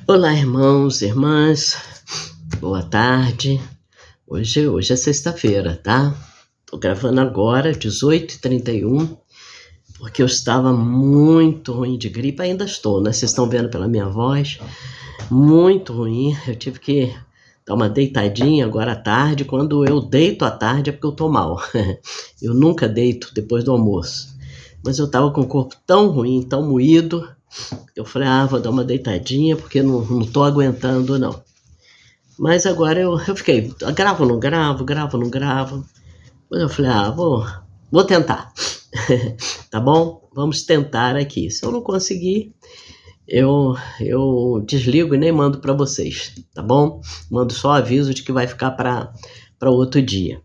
Olá, irmãos, irmãs, boa tarde. Hoje é sexta-feira, tá? Tô gravando agora, 18h31, porque eu estava muito ruim de gripe, ainda estou, né? Vocês estão vendo pela minha voz, muito ruim. Eu tive que dar uma deitadinha agora à tarde. Quando eu deito à tarde é porque eu tô mal. Eu nunca deito depois do almoço. Mas eu tava com o corpo tão ruim, tão moído. Eu falei, vou dar uma deitadinha, porque não tô aguentando, não. Mas agora eu fiquei, gravo, não gravo, gravo, não gravo. Mas eu falei, vou tentar. Tá bom? Vamos tentar aqui. Se eu não conseguir, eu desligo e nem mando para vocês, tá bom? Mando só aviso de que vai ficar para outro dia.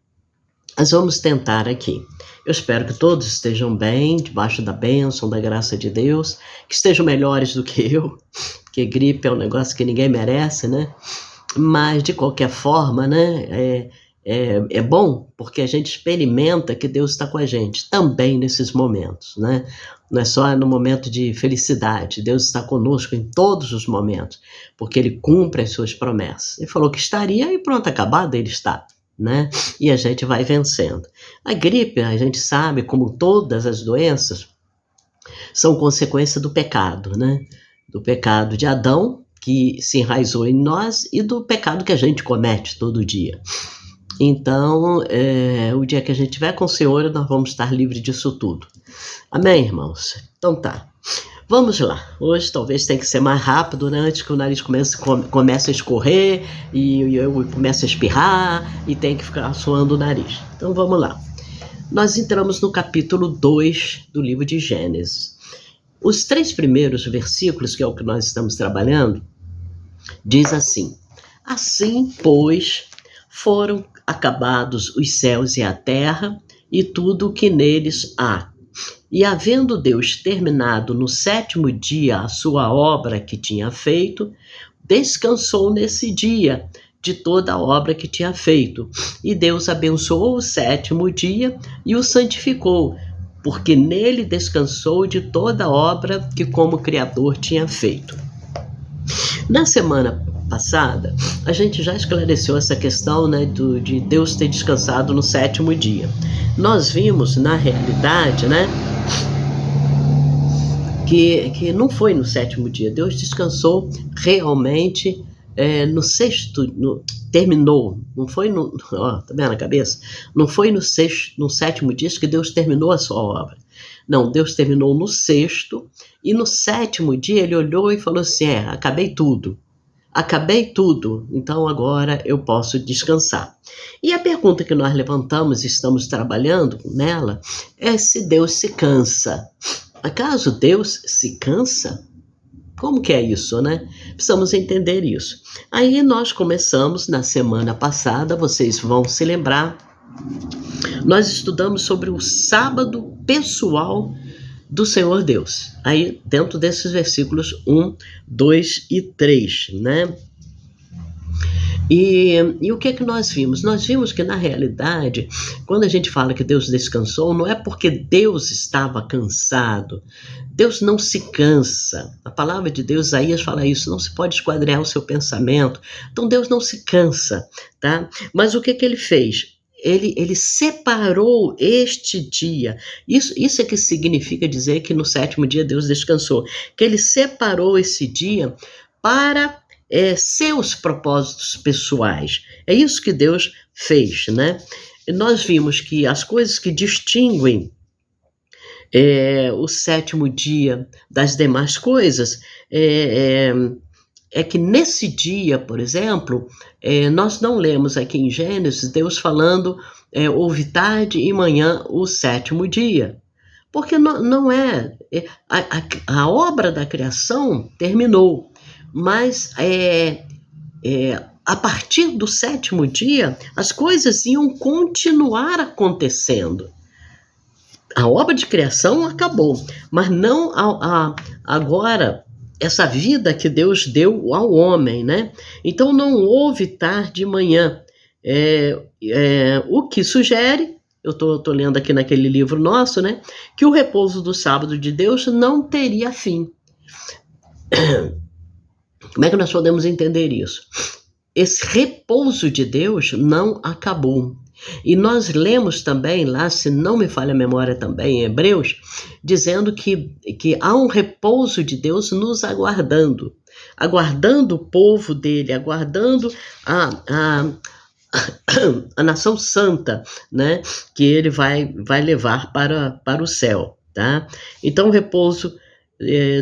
Mas vamos tentar aqui. Eu espero que todos estejam bem, debaixo da bênção, da graça de Deus, que estejam melhores do que eu, porque gripe é um negócio que ninguém merece, né? Mas, de qualquer forma, né, é bom porque a gente experimenta que Deus está com a gente também nesses momentos, né? Não é só no momento de felicidade, Deus está conosco em todos os momentos, porque Ele cumpre as suas promessas. Ele falou que estaria e pronto, acabado, Ele está. Né? E a gente vai vencendo. A gripe, a gente sabe, como todas as doenças, são consequência do pecado, né? Do pecado de Adão, que se enraizou em nós, e do pecado que a gente comete todo dia. Então, o dia que a gente tiver com o Senhor, nós vamos estar livres disso tudo. Amém, irmãos? Então tá. Vamos lá. Hoje talvez tenha que ser mais rápido, né? Antes que o nariz comece a escorrer e eu comece a espirrar e tem que ficar suando o nariz. Então vamos lá. Nós entramos no capítulo 2 do livro de Gênesis. Os 3 primeiros versículos, que é o que nós estamos trabalhando, diz assim: Assim, pois, foram acabados os céus e a terra e tudo o que neles há. E havendo Deus terminado no 7º dia a sua obra que tinha feito, descansou nesse dia de toda a obra que tinha feito. E Deus abençoou o 7º dia e o santificou, porque nele descansou de toda a obra que como Criador tinha feito. Na semana passada, a gente já esclareceu essa questão, né, de Deus ter descansado no 7º dia. Nós vimos, na realidade, né, que não foi no 7º dia. Deus descansou realmente no 6º, terminou. Não foi no... tá vendo a cabeça? Não foi no 7º dia que Deus terminou a sua obra. Não, Deus terminou no 6º, e no 7º dia ele olhou e falou assim, acabei tudo, então agora eu posso descansar. E a pergunta que nós levantamos e estamos trabalhando nela é se Deus se cansa. Acaso Deus se cansa? Como que é isso, né? Precisamos entender isso. Aí nós começamos na semana passada, vocês vão se lembrar, nós estudamos sobre o sábado pessoal do Senhor Deus. Aí dentro desses versículos 1, 2 e 3, né? E o que é que nós vimos? Nós vimos que, na realidade, quando a gente fala que Deus descansou, não é porque Deus estava cansado. Deus não se cansa. A palavra de Deus, Isaías fala isso, não se pode esquadrinhar o seu pensamento. Então, Deus não se cansa, tá? Mas o que ele fez? Ele separou este dia. Isso é que significa dizer que no 7º dia Deus descansou. Que ele separou esse dia para seus propósitos pessoais. É isso que Deus fez, né? Nós vimos que as coisas que distinguem o 7º dia das demais coisas é que nesse dia, por exemplo, nós não lemos aqui em Gênesis Deus falando houve tarde e manhã o 7º dia. Porque não é... A obra da criação terminou, mas a partir do 7º dia, as coisas iam continuar acontecendo. A obra de criação acabou, mas não agora essa vida que Deus deu ao homem, né? Então não houve tarde e manhã. O que sugere, eu estou lendo aqui naquele livro nosso, né? Que o repouso do sábado de Deus não teria fim. Como é que nós podemos entender isso? Esse repouso de Deus não acabou. E nós lemos também lá, se não me falha a memória também, em Hebreus, dizendo que há um repouso de Deus nos aguardando o povo dele, aguardando a nação santa, né, que ele vai levar para o céu, tá? Então o repouso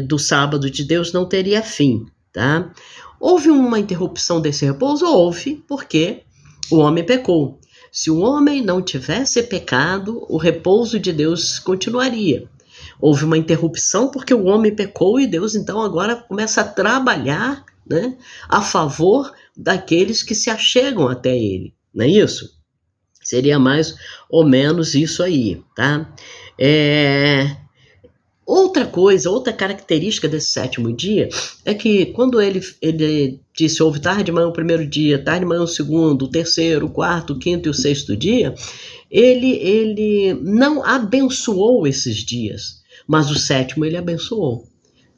do sábado de Deus não teria fim, tá? Houve uma interrupção desse repouso? Houve, porque o homem pecou. Se o homem não tivesse pecado, o repouso de Deus continuaria. Houve uma interrupção porque o homem pecou e Deus então agora começa a trabalhar, né, a favor daqueles que se achegam até ele, não é isso? Seria mais ou menos isso aí, tá? Outra característica desse sétimo dia é que quando ele disse, houve tarde de manhã o primeiro dia, tarde de manhã o segundo, o terceiro, o quarto, o quinto e o sexto dia, ele não abençoou esses dias, mas o sétimo ele abençoou.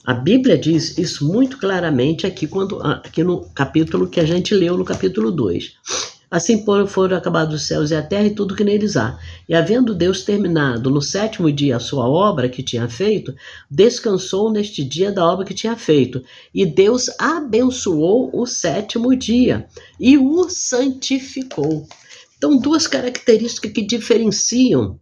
A Bíblia diz isso muito claramente aqui no capítulo que a gente leu, no capítulo 2. Assim foram acabados os céus e a terra e tudo que neles há. E havendo Deus terminado no sétimo dia a sua obra que tinha feito, descansou neste dia da obra que tinha feito. E Deus abençoou o sétimo dia e o santificou. Então, duas características que diferenciam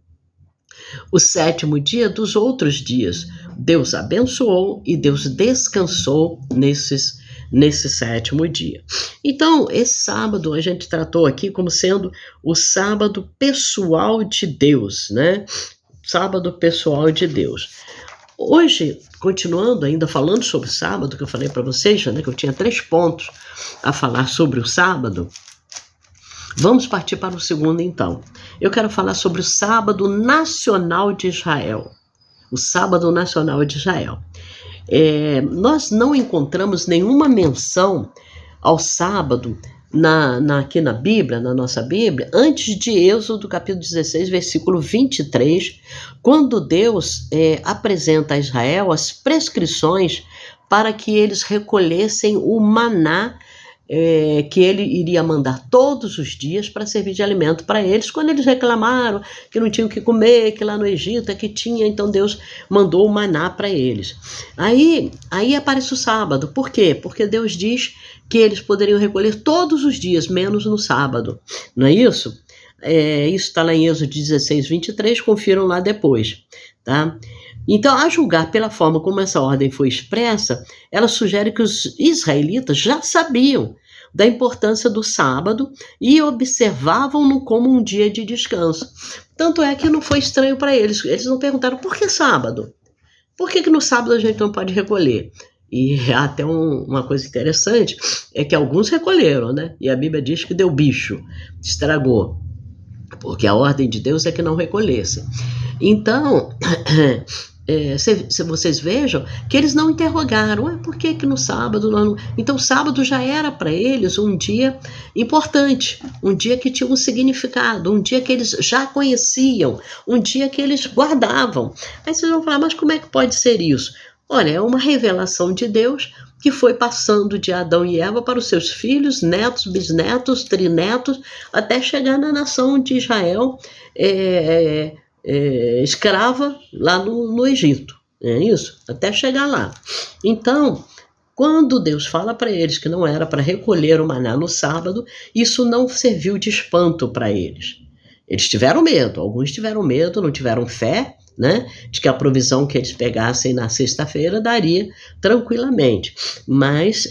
o sétimo dia dos outros dias. Deus abençoou e Deus descansou nesse sétimo dia. Então, esse sábado a gente tratou aqui como sendo o sábado pessoal de Deus, né? Sábado pessoal de Deus. Hoje, continuando ainda falando sobre o sábado, que eu falei para vocês, né, que eu tinha 3 pontos a falar sobre o sábado, vamos partir para o segundo então. Eu quero falar sobre o sábado nacional de Israel. O sábado nacional de Israel. Nós não encontramos nenhuma menção ao sábado aqui na Bíblia, na nossa Bíblia, antes de Êxodo, capítulo 16, versículo 23, quando Deus apresenta a Israel as prescrições para que eles recolhessem o maná que ele iria mandar todos os dias para servir de alimento para eles, quando eles reclamaram que não tinham o que comer, que lá no Egito é que tinha, então Deus mandou o maná para eles. Aí aparece o sábado. Por quê? Porque Deus diz que eles poderiam recolher todos os dias, menos no sábado. Não é isso? Isso está lá em Êxodo 16, 23, confiram lá depois, tá? Então, a julgar pela forma como essa ordem foi expressa, ela sugere que os israelitas já sabiam da importância do sábado e observavam-no como um dia de descanso. Tanto é que não foi estranho para eles. Eles não perguntaram, por que sábado? Por que no sábado a gente não pode recolher? E até uma coisa interessante é que alguns recolheram, né? E a Bíblia diz que deu bicho, estragou. Porque a ordem de Deus é que não recolhesse. Então, se vocês vejam que eles não interrogaram, por que no sábado não? Então o sábado já era para eles um dia importante, um dia que tinha um significado, um dia que eles já conheciam, um dia que eles guardavam. Aí vocês vão falar, mas como é que pode ser isso? Olha, é uma revelação de Deus que foi passando de Adão e Eva para os seus filhos, netos, bisnetos, trinetos, até chegar na nação de Israel escrava lá no Egito. É isso? Até chegar lá. Então, quando Deus fala para eles que não era para recolher o maná no sábado, isso não serviu de espanto para eles. Eles tiveram medo, alguns tiveram medo, não tiveram fé, né, de que a provisão que eles pegassem na sexta-feira daria tranquilamente, mas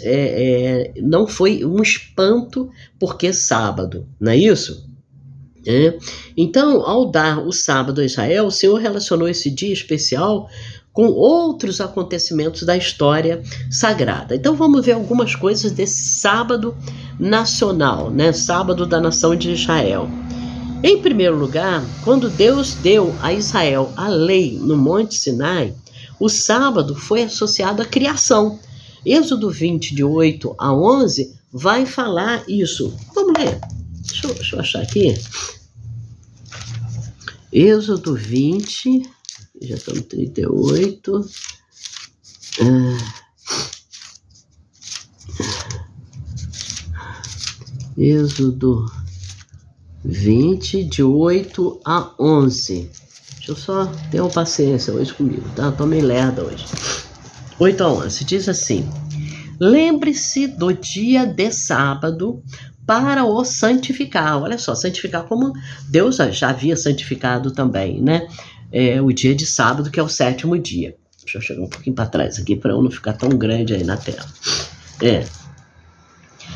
não foi um espanto porque sábado, não é isso? Então, ao dar o sábado a Israel, o Senhor relacionou esse dia especial com outros acontecimentos da história sagrada. Então vamos ver algumas coisas desse sábado nacional, né, sábado da nação de Israel. Em primeiro lugar, quando Deus deu a Israel a lei no Monte Sinai, o sábado foi associado à criação. Êxodo 20, de 8 a 11, vai falar isso. Vamos ler. Deixa eu achar aqui. Êxodo 20, já estamos no 38. Êxodo 20, de 8 a 11. Deixa eu só ter uma paciência hoje comigo, tá? Tô meio lerda hoje. 8 a 11, diz assim: lembre-se do dia de sábado para o santificar. Olha só, santificar como Deus já havia santificado também, né? O dia de sábado, que é o 7º dia. Deixa eu chegar um pouquinho para trás aqui, para eu não ficar tão grande aí na tela.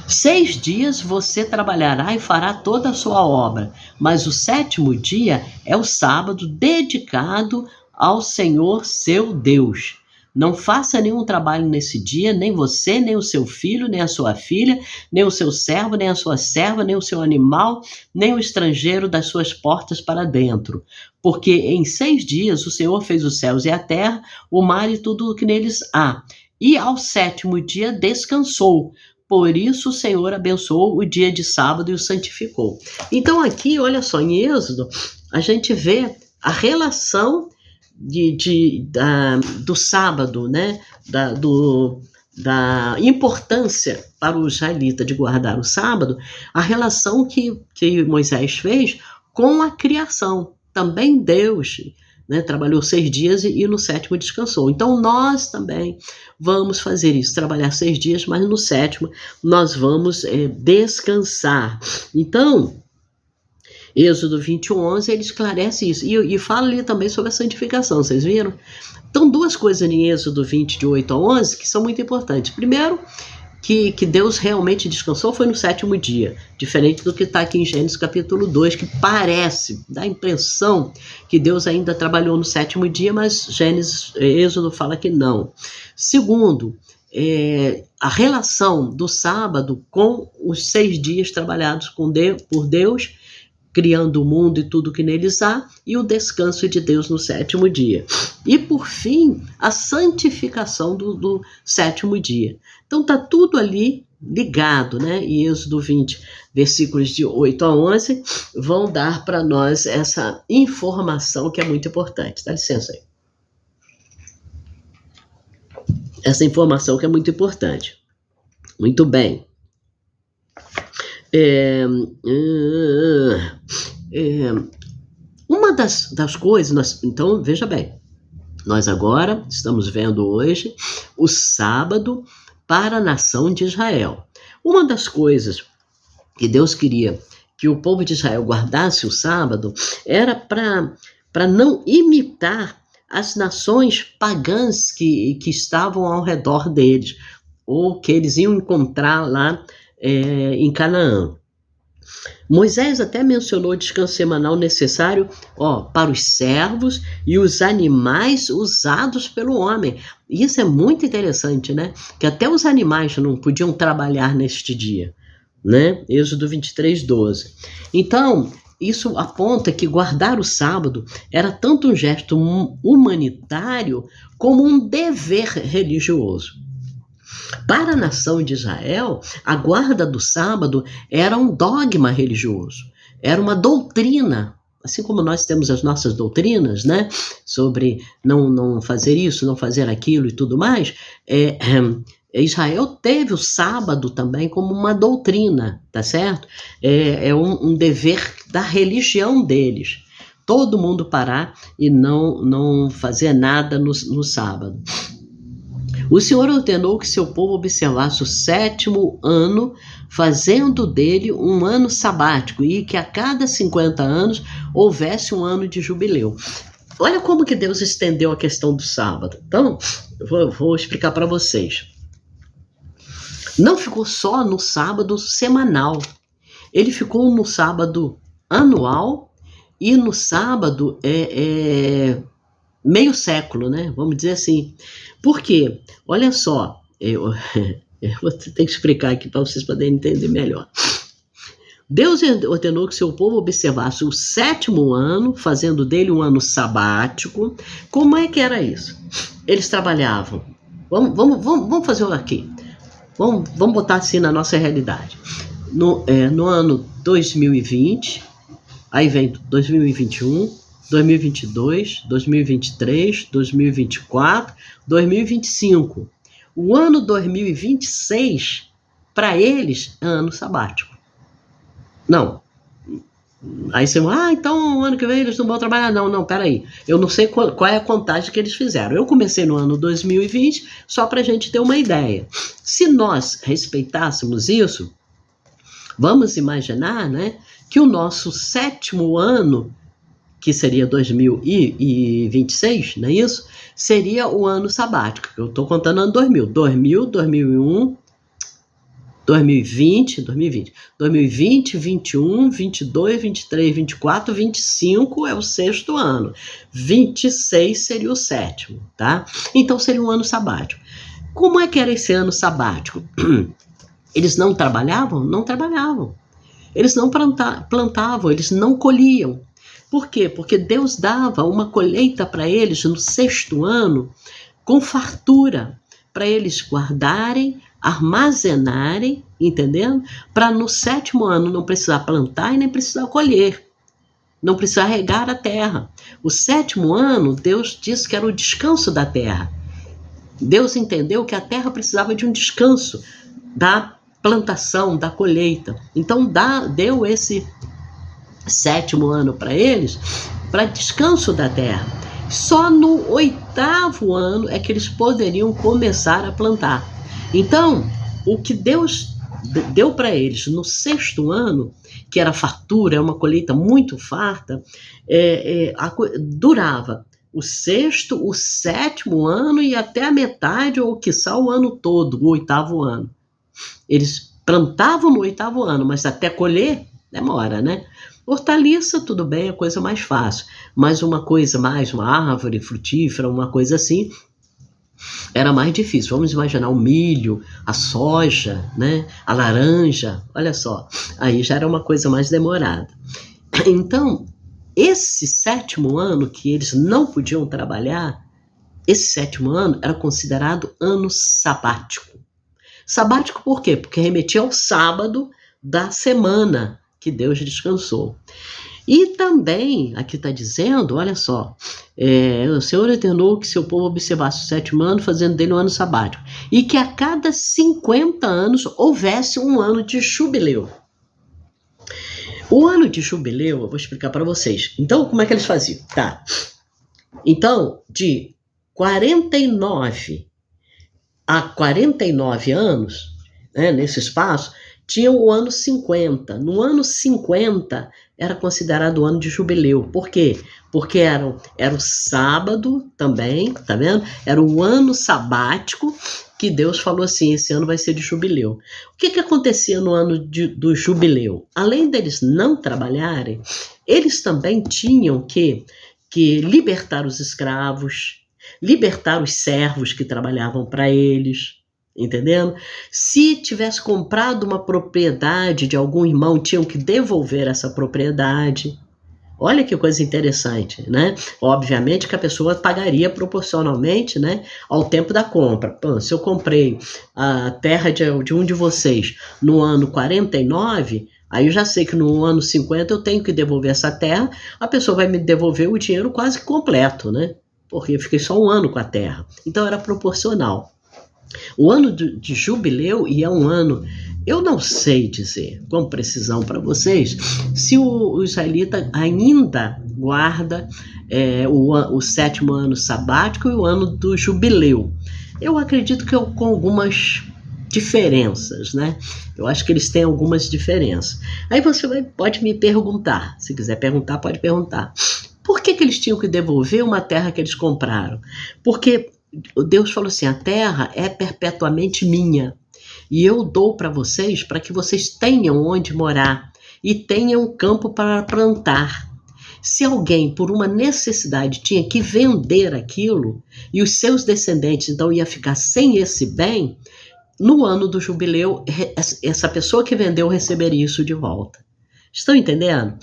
6 dias você trabalhará e fará toda a sua obra, mas o 7º dia é o sábado dedicado ao Senhor seu Deus. Não faça nenhum trabalho nesse dia, nem você, nem o seu filho, nem a sua filha, nem o seu servo, nem a sua serva, nem o seu animal, nem o estrangeiro das suas portas para dentro. Porque em 6 dias o Senhor fez os céus e a terra, o mar e tudo o que neles há. E ao 7º dia descansou. Por isso o Senhor abençoou o dia de sábado e o santificou. Então aqui, olha só, em Êxodo, a gente vê a relação do sábado, né? Da importância para o israelita de guardar o sábado, a relação que Moisés fez com a criação. Também Deus, né, trabalhou 6 dias e no 7º descansou. Então nós também vamos fazer isso, trabalhar 6 dias, mas no 7º nós vamos descansar. Então, Êxodo 21, 11, ele esclarece isso. E fala ali também sobre a santificação, vocês viram? Então, 2 coisas em Êxodo 20, de 8 a 11, que são muito importantes. Primeiro, que Deus realmente descansou foi no 7º dia, diferente do que está aqui em Gênesis capítulo 2, que parece, dá a impressão que Deus ainda trabalhou no 7º dia, mas Êxodo fala que não. Segundo, a relação do sábado com os 6 dias trabalhados por Deus, criando o mundo e tudo que neles há, e o descanso de Deus no 7º dia. E, por fim, a santificação do 7º dia. Então, está tudo ali ligado, né? E Êxodo 20, versículos de 8 a 11, vão dar para nós essa informação que é muito importante. Dá licença aí. Essa informação que é muito importante. Muito bem. Uma das coisas, então veja bem, nós agora estamos vendo hoje o sábado para a nação de Israel. Uma das coisas que Deus queria que o povo de Israel guardasse o sábado era para não imitar as nações pagãs que estavam ao redor deles, ou que eles iam encontrar lá em Canaã. Moisés até mencionou o descanso semanal necessário para os servos e os animais usados pelo homem. Isso é muito interessante, né? Que até os animais não podiam trabalhar neste dia, né? Êxodo 23, 12. Então, isso aponta que guardar o sábado era tanto um gesto humanitário como um dever religioso. Para a nação de Israel, a guarda do sábado era um dogma religioso, era uma doutrina, assim como nós temos as nossas doutrinas, né, sobre não fazer isso, não fazer aquilo e tudo mais. Israel teve o sábado também como uma doutrina, tá certo? É um dever da religião deles. Todo mundo parar e não fazer nada no sábado. O Senhor ordenou que seu povo observasse o 7º ano, fazendo dele um ano sabático, e que a cada 50 anos houvesse um ano de jubileu. Olha como que Deus estendeu a questão do sábado. Então, eu vou explicar para vocês. Não ficou só no sábado semanal. Ele ficou no sábado anual e no sábado meio século, né? Vamos dizer assim. Por quê? Olha só, eu vou ter que explicar aqui para vocês poderem entender melhor. Deus ordenou que seu povo observasse o 7º ano, fazendo dele um ano sabático. Como é que era isso? Eles trabalhavam. Vamos fazer aqui. Vamos botar assim na nossa realidade. No ano 2020, aí vem 2021, 2022, 2023, 2024, 2025. O ano 2026, para eles, é ano sabático. Não. Aí você fala, então ano que vem eles não vão trabalhar. Não, peraí. Eu não sei qual é a contagem que eles fizeram. Eu comecei no ano 2020, só para a gente ter uma ideia. Se nós respeitássemos isso, vamos imaginar, né, que o nosso 7º ano, que seria 2026, não é isso? Seria o ano sabático. Eu estou contando ano 2000. 2001, 2020, 21, 22, 23, 24, 25 é o 6º ano. 26 seria o 7º, tá? Então seria um ano sabático. Como é que era esse ano sabático? Eles não trabalhavam? Não trabalhavam. Eles não plantavam, eles não colhiam. Por quê? Porque Deus dava uma colheita para eles no 6º ano com fartura, para eles guardarem, armazenarem, entendendo? Para no 7º ano não precisar plantar e nem precisar colher, não precisar regar a terra. O 7º ano, Deus disse que era o descanso da terra. Deus entendeu que a terra precisava de um descanso da plantação, da colheita. Então deu esse 7º ano para eles, para descanso da terra. Só no 8º ano é que eles poderiam começar a plantar. Então, o que Deus deu para eles no 6º ano, que era fartura, uma colheita muito farta, durava o 6º, o 7º ano e até a metade, ou quiçá o ano todo, o 8º ano. Eles plantavam no 8º ano, mas até colher demora, né? Hortaliça, tudo bem, é coisa mais fácil. Mas uma coisa mais, uma árvore frutífera, uma coisa assim, era mais difícil. Vamos imaginar o milho, a soja, né? A laranja, olha só. Aí já era uma coisa mais demorada. Então, esse 7º ano que eles não podiam trabalhar, esse 7º ano era considerado ano sabático. Sabático por quê? Porque remetia ao sábado da semana que Deus descansou. E também, aqui está dizendo, olha só, o Senhor ordenou que seu povo observasse o 7º ano, fazendo dele um ano sabático, e que a cada 50 anos houvesse um ano de jubileu. O ano de jubileu, eu vou explicar para vocês. Então, como é que eles faziam? Tá. Então, de 49 a 49 anos, né, nesse espaço, tinha o ano 50. No ano 50 era considerado o ano de jubileu. Por quê? Porque era o sábado também, tá vendo? Era o ano sabático que Deus falou assim, esse ano vai ser de jubileu. O que acontecia no ano do jubileu? Além deles não trabalharem, eles também tinham que libertar os escravos, libertar os servos que trabalhavam para eles, entendendo? Se tivesse comprado uma propriedade de algum irmão, tinham que devolver essa propriedade. Olha que coisa interessante, né? Obviamente que a pessoa pagaria proporcionalmente, né, ao tempo da compra. Pô, se eu comprei a terra de um de vocês no ano 49, aí eu já sei que no ano 50 eu tenho que devolver essa terra, a pessoa vai me devolver o dinheiro quase completo, né? Porque eu fiquei só um ano com a terra. Então era proporcional. O ano de jubileu, e é um ano, eu não sei dizer com precisão para vocês, se o israelita ainda guarda o 7º ano sabático e o ano do jubileu. Eu acredito que com algumas diferenças, né? Eu acho que eles têm algumas diferenças. Aí você pode me perguntar, se quiser perguntar, pode perguntar. Por que eles tinham que devolver uma terra que eles compraram? Porque Deus falou assim, a terra é perpetuamente minha e eu dou para vocês para que vocês tenham onde morar e tenham campo para plantar. Se alguém, por uma necessidade, tinha que vender aquilo e os seus descendentes então ia ficar sem esse bem, no ano do jubileu, essa pessoa que vendeu receberia isso de volta. Estão entendendo?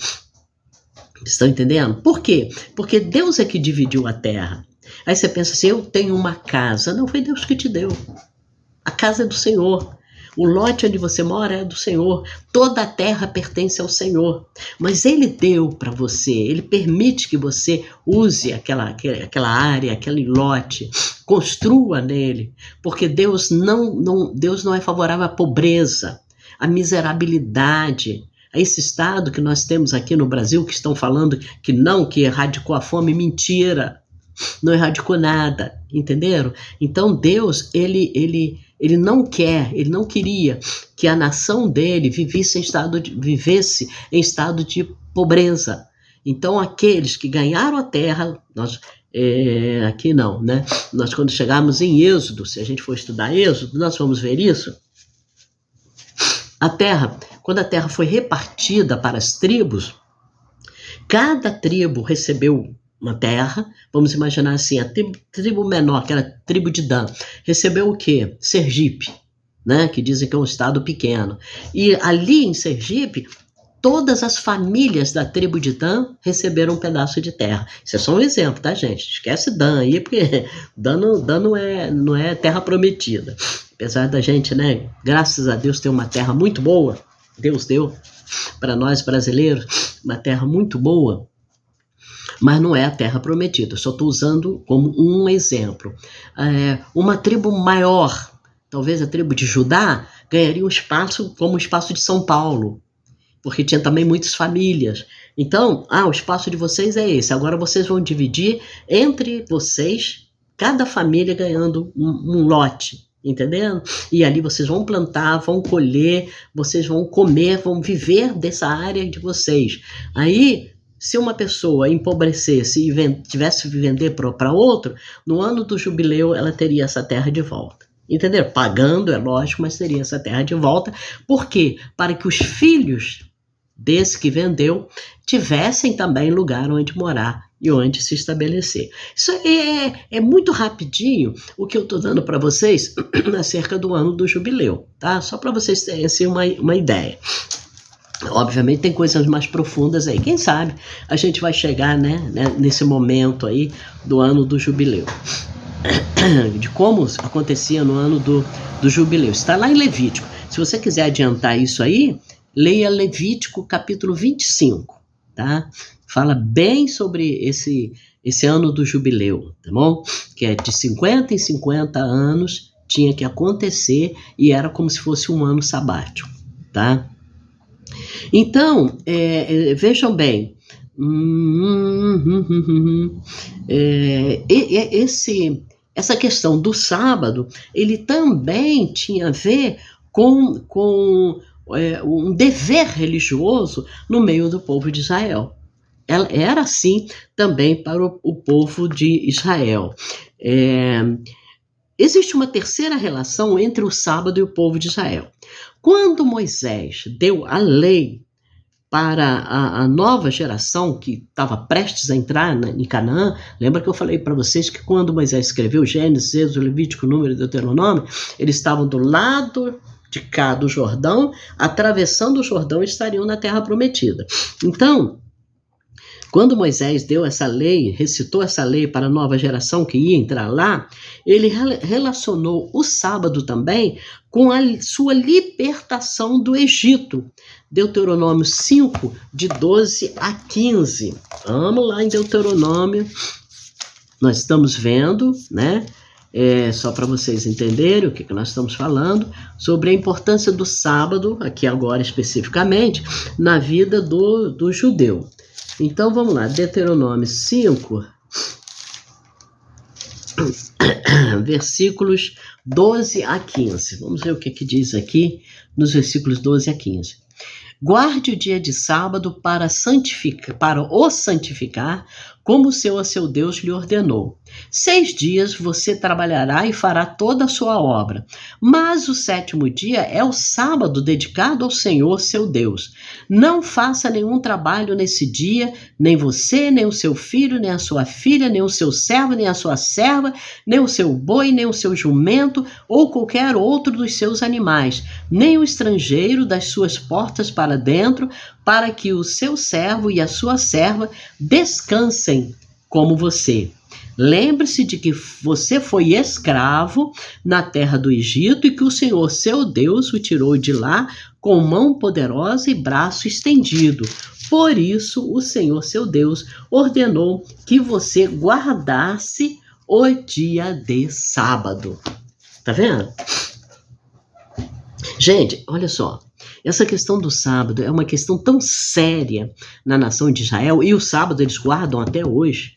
Estão entendendo? Por quê? Porque Deus é que dividiu a terra. Aí você pensa assim, eu tenho uma casa. Não, foi Deus que te deu. A casa é do Senhor. O lote onde você mora é do Senhor. Toda a terra pertence ao Senhor. Mas Ele deu para você. Ele permite que você use aquela área, aquele lote. Construa nele. Porque Deus não é favorável à pobreza, à miserabilidade, a esse estado que nós temos aqui no Brasil, que estão falando que não, que erradicou a fome, mentira, não erradicou nada, entenderam? Então Deus, ele não quer, ele não queria que a nação dele vivesse em estado de pobreza. Então aqueles que ganharam a terra, aqui não, né? Nós quando chegarmos em Êxodo, se a gente for estudar Êxodo, nós vamos ver isso. Quando a terra foi repartida para as tribos, cada tribo recebeu uma terra. Vamos imaginar assim, a tribo menor, que era a tribo de Dan, recebeu o quê? Sergipe, né? Que dizem que é um estado pequeno. E ali em Sergipe, todas as famílias da tribo de Dan receberam um pedaço de terra. Isso é só um exemplo, tá, gente? Esquece Dan aí, porque Dan não é terra prometida. Apesar da gente, né, graças a Deus, ter uma terra muito boa, Deus deu para nós brasileiros uma terra muito boa, mas não é a terra prometida. Só estou usando como um exemplo. Uma tribo maior, talvez a tribo de Judá, ganharia um espaço como o espaço de São Paulo, porque tinha também muitas famílias. Então, o espaço de vocês é esse. Agora vocês vão dividir entre vocês, cada família ganhando um lote, entendendo? E ali vocês vão plantar, vão colher, vocês vão comer, vão viver dessa área de vocês. Aí, se uma pessoa empobrecesse e tivesse que vender para outro, no ano do jubileu ela teria essa terra de volta. Entenderam? Pagando, é lógico, mas teria essa terra de volta. Por quê? Para que os filhos desse que vendeu tivessem também lugar onde morar e onde se estabelecer. Isso é muito rapidinho o que eu estou dando para vocês acerca do ano do jubileu, tá? Só para vocês terem assim, uma ideia. Obviamente tem coisas mais profundas aí. Quem sabe a gente vai chegar, né, nesse momento aí do ano do jubileu. De como acontecia no ano do jubileu. Está lá em Levítico. Se você quiser adiantar isso aí, leia Levítico capítulo 25, tá? Fala bem sobre esse ano do jubileu, tá bom? Que é de 50 em 50 anos tinha que acontecer e era como se fosse um ano sabático, tá? Então, vejam bem, essa questão do sábado, ele também tinha a ver com um dever religioso no meio do povo de Israel. Ela era assim também para o povo de Israel. Existe uma terceira relação entre o sábado e o povo de Israel. Quando Moisés deu a lei para a nova geração que estava prestes a entrar em Canaã, lembra que eu falei para vocês que quando Moisés escreveu Gênesis, Êxodo, Levítico, Número e Deuteronômio, eles estavam do lado de cá do Jordão, atravessando o Jordão e estariam na terra prometida. Então, quando Moisés deu essa lei, recitou essa lei para a nova geração que ia entrar lá, ele relacionou o sábado também com a sua libertação do Egito. Deuteronômio 5, de 12 a 15. Vamos lá em Deuteronômio. Nós estamos vendo, né? Só para vocês entenderem o que nós estamos falando, sobre a importância do sábado, aqui agora especificamente, na vida do judeu. Então vamos lá, Deuteronômio 5, versículos 12 a 15. Vamos ver o que diz aqui nos versículos 12 a 15. Guarde o dia de sábado para o santificar, como o Senhor seu Deus lhe ordenou. 6 dias você trabalhará e fará toda a sua obra, mas o 7º dia é o sábado dedicado ao Senhor seu Deus. Não faça nenhum trabalho nesse dia, nem você, nem o seu filho, nem a sua filha, nem o seu servo, nem a sua serva, nem o seu boi, nem o seu jumento, ou qualquer outro dos seus animais, nem o estrangeiro das suas portas para dentro, para que o seu servo e a sua serva descansem como você. Lembre-se de que você foi escravo na terra do Egito e que o Senhor, seu Deus, o tirou de lá com mão poderosa e braço estendido. Por isso, o Senhor, seu Deus, ordenou que você guardasse o dia de sábado. Tá vendo? Gente, olha só. Essa questão do sábado é uma questão tão séria na nação de Israel, e o sábado eles guardam até hoje.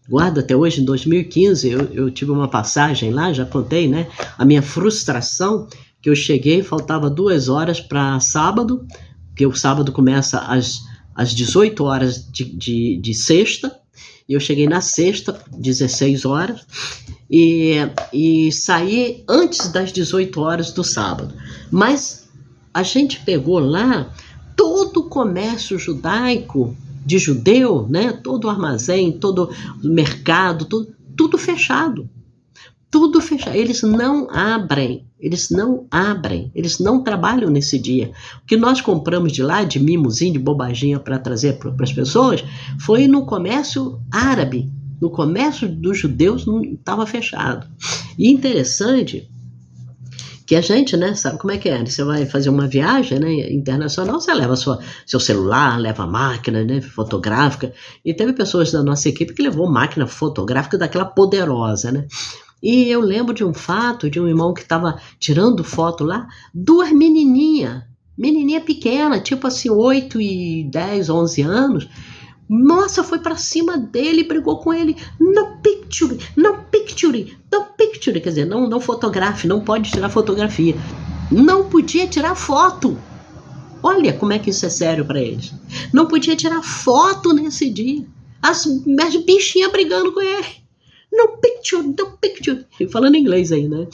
Guardo até hoje. Em 2015, eu tive uma passagem lá, já contei, né? A minha frustração, que eu cheguei, faltava 2 horas para sábado, porque o sábado começa às 18 horas de sexta, e eu cheguei na sexta, 16 horas, e saí antes das 18 horas do sábado. Mas a gente pegou lá todo o comércio judaico, de judeu, né? Todo o armazém, todo o mercado, tudo fechado. Tudo fechado. Eles não abrem, eles não trabalham nesse dia. O que nós compramos de lá, de mimozinho, de bobaginha para trazer para as pessoas, foi no comércio árabe. No comércio dos judeus não estava fechado. E interessante que a gente, né, sabe como é que é? Você vai fazer uma viagem, né, internacional, você leva seu celular, leva máquina, né, fotográfica, e teve pessoas da nossa equipe que levou máquina fotográfica daquela poderosa, né? E eu lembro de um fato de um irmão que estava tirando foto lá, 2 menininha pequena, tipo assim, 8 e 10, 11 anos. Nossa, foi para cima dele, brigou com ele. No picture, quer dizer, não fotografe, não pode tirar fotografia. Não podia tirar foto. Olha como é que isso é sério para eles. Não podia tirar foto nesse dia. As bichinhas brigando com ele. No picture. Falando inglês aí, né?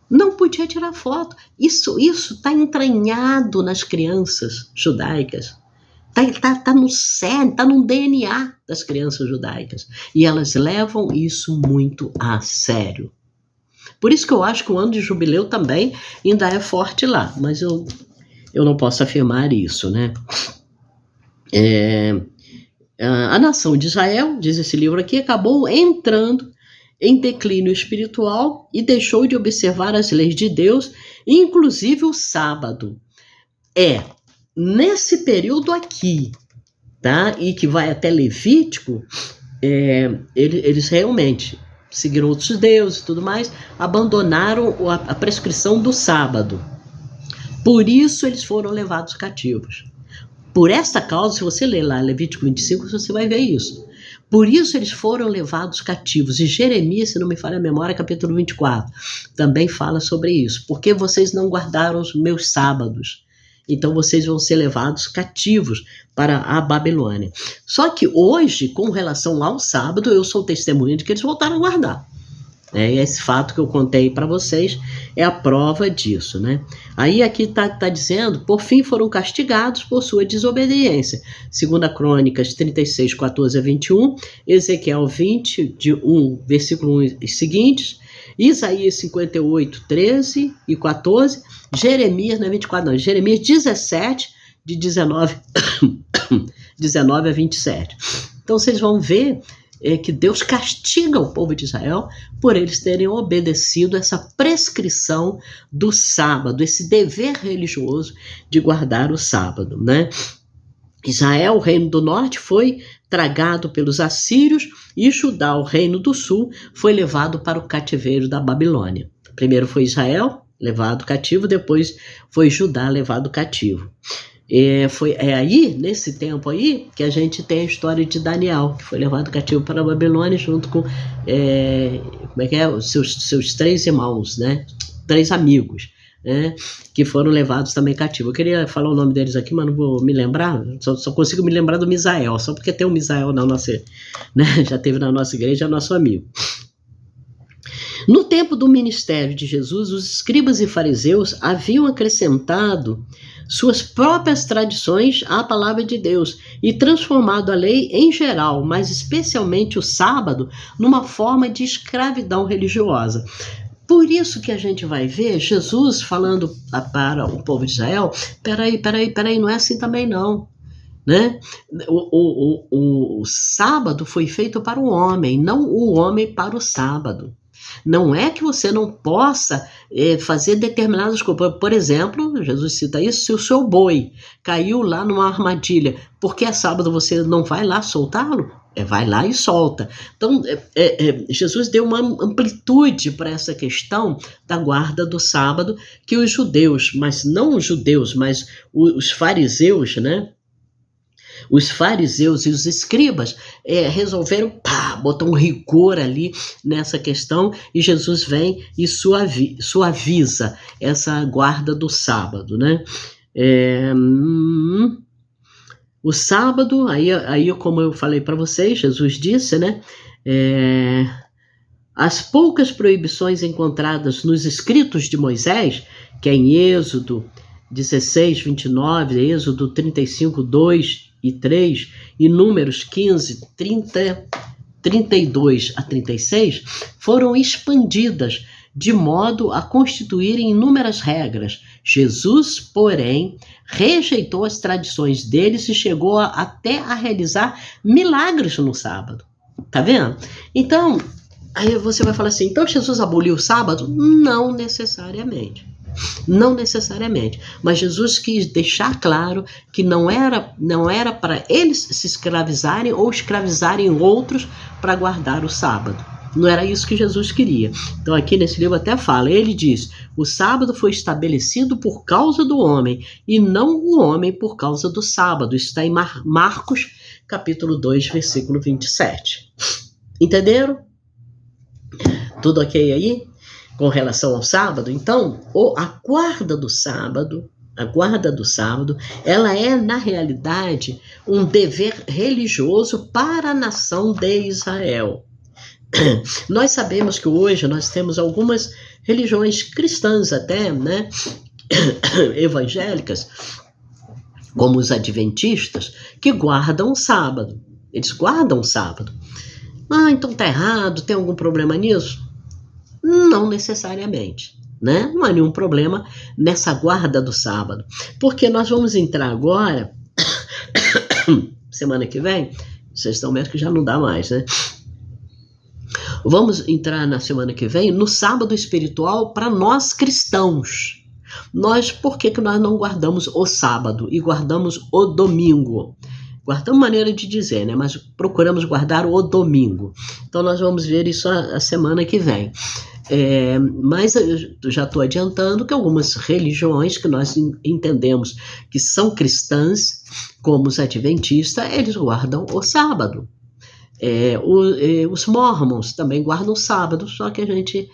Não podia tirar foto. Isso está entranhado nas crianças judaicas. Tá no cérebro, tá no DNA das crianças judaicas. E elas levam isso muito a sério. Por isso que eu acho que o ano de jubileu também ainda é forte lá. Mas eu não posso afirmar isso, né? A nação de Israel, diz esse livro aqui, acabou entrando em declínio espiritual e deixou de observar as leis de Deus, inclusive o sábado. Nesse período aqui, tá? E que vai até Levítico, eles realmente seguiram outros deuses e tudo mais, abandonaram a prescrição do sábado. Por isso eles foram levados cativos. Por esta causa, se você ler lá Levítico 25, você vai ver isso. Por isso eles foram levados cativos. E Jeremias, se não me falha a memória, capítulo 24, também fala sobre isso. Porque vocês não guardaram os meus sábados. Então vocês vão ser levados cativos para a Babilônia. Só que hoje, com relação ao sábado, eu sou testemunha de que eles voltaram a guardar. E esse fato que eu contei para vocês é a prova disso, né? Aí aqui está dizendo, por fim foram castigados por sua desobediência. 2 Crônicas 36, 14 a 21, Ezequiel 20, de 1, versículo 1 e seguintes, Isaías 58, 13 e 14, Jeremias, não é 24 não, Jeremias 17, de 19 a 27. Então vocês vão ver que Deus castiga o povo de Israel por eles terem obedecido essa prescrição do sábado, esse dever religioso de guardar o sábado, né? Israel, o reino do norte, foi tragado pelos assírios e Judá, o reino do sul, foi levado para o cativeiro da Babilônia. Primeiro foi Israel, levado cativo, depois foi Judá, levado cativo. Foi aí, nesse tempo aí, que a gente tem a história de Daniel, que foi levado cativo para a Babilônia junto com os seus 3 irmãos, né? 3 amigos, né? Que foram levados também cativos. Eu queria falar o nome deles aqui, mas não vou me lembrar, só consigo me lembrar do Misael, só porque tem o Misael na nossa, né? Já teve na nossa igreja, é nosso amigo. No tempo do ministério de Jesus, os escribas e fariseus haviam acrescentado suas próprias tradições à palavra de Deus e transformado a lei em geral, mas especialmente o sábado, numa forma de escravidão religiosa. Por isso que a gente vai ver Jesus falando para o povo de Israel, peraí, não é assim também não. Né? O sábado foi feito para o homem, não o homem para o sábado. Não é que você não possa fazer determinadas coisas. Por exemplo, Jesus cita isso, se o seu boi caiu lá numa armadilha, porque é sábado você não vai lá soltá-lo? vai lá e solta. Então, Jesus deu uma amplitude para essa questão da guarda do sábado, que os judeus, mas não os judeus, mas os fariseus, né? Os fariseus e os escribas resolveram, botar um rigor ali nessa questão, e Jesus vem e suaviza essa guarda do sábado, né? O sábado, aí como eu falei para vocês, Jesus disse, né? As poucas proibições encontradas nos escritos de Moisés, que é em Êxodo 16, 29, Êxodo 35, 2 e 3, e Números 15, 32 a 36, foram expandidas de modo a constituírem inúmeras regras. Jesus, porém, rejeitou as tradições deles e chegou até a realizar milagres no sábado. Tá vendo? Então, aí você vai falar assim, então Jesus aboliu o sábado? Não necessariamente. Não necessariamente. Mas Jesus quis deixar claro que não era para eles se escravizarem ou escravizarem outros para guardar o sábado. Não era isso que Jesus queria. Então aqui nesse livro até fala, ele diz, o sábado foi estabelecido por causa do homem e não o homem por causa do sábado. Está em Marcos capítulo 2, versículo 27. Entenderam? Tudo ok aí? Com relação ao sábado? Então, a guarda do sábado, ela é, na realidade, um dever religioso para a nação de Israel. Nós sabemos que hoje nós temos algumas religiões cristãs até, né, evangélicas, como os adventistas, que guardam o sábado. Eles guardam o sábado. Então tá errado, tem algum problema nisso? Não necessariamente, né? Não há nenhum problema nessa guarda do sábado. Porque nós vamos entrar agora, semana que vem, vocês estão vendo que já não dá mais, né? Vamos entrar na semana que vem no sábado espiritual para nós cristãos. Por que nós não guardamos o sábado e guardamos o domingo? Guardamos maneira de dizer, né? Mas procuramos guardar o domingo. Então nós vamos ver isso a semana que vem. Mas eu já estou adiantando que algumas religiões que nós entendemos que são cristãs, como os adventistas, eles guardam o sábado. Os mormons também guardam o sábado, só que a gente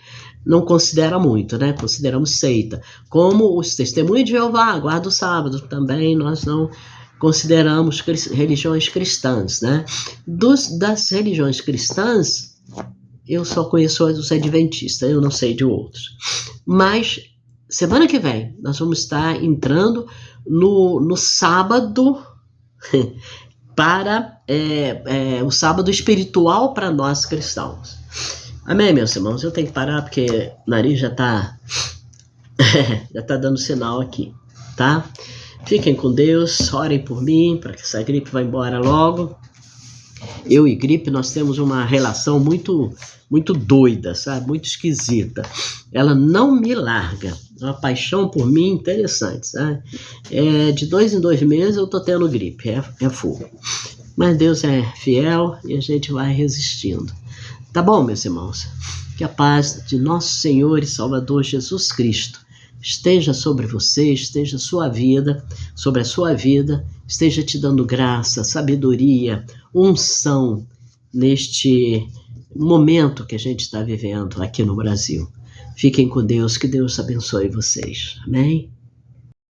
não considera muito, né? Consideramos seita. Como os testemunhos de Jeová guardam o sábado, também nós não consideramos religiões cristãs, né? Das religiões cristãs, eu só conheço os adventistas, eu não sei de outros. Mas semana que vem nós vamos estar entrando no sábado para o sábado espiritual para nós cristãos. Amém, meus irmãos? Eu tenho que parar porque o nariz já está dando sinal aqui, tá? Fiquem com Deus, orem por mim para que essa gripe vá embora logo. Eu e gripe, nós temos uma relação muito, muito doida, sabe? Muito esquisita. Ela não me larga. É uma paixão por mim interessante, sabe? De 2 em 2 meses eu tô tendo gripe. É fogo. Mas Deus é fiel e a gente vai resistindo. Tá bom, meus irmãos? Que a paz de nosso Senhor e Salvador Jesus Cristo esteja sobre você, esteja sobre a sua vida, esteja te dando graça, sabedoria, unção neste momento que a gente está vivendo aqui no Brasil. Fiquem com Deus, que Deus abençoe vocês. Amém?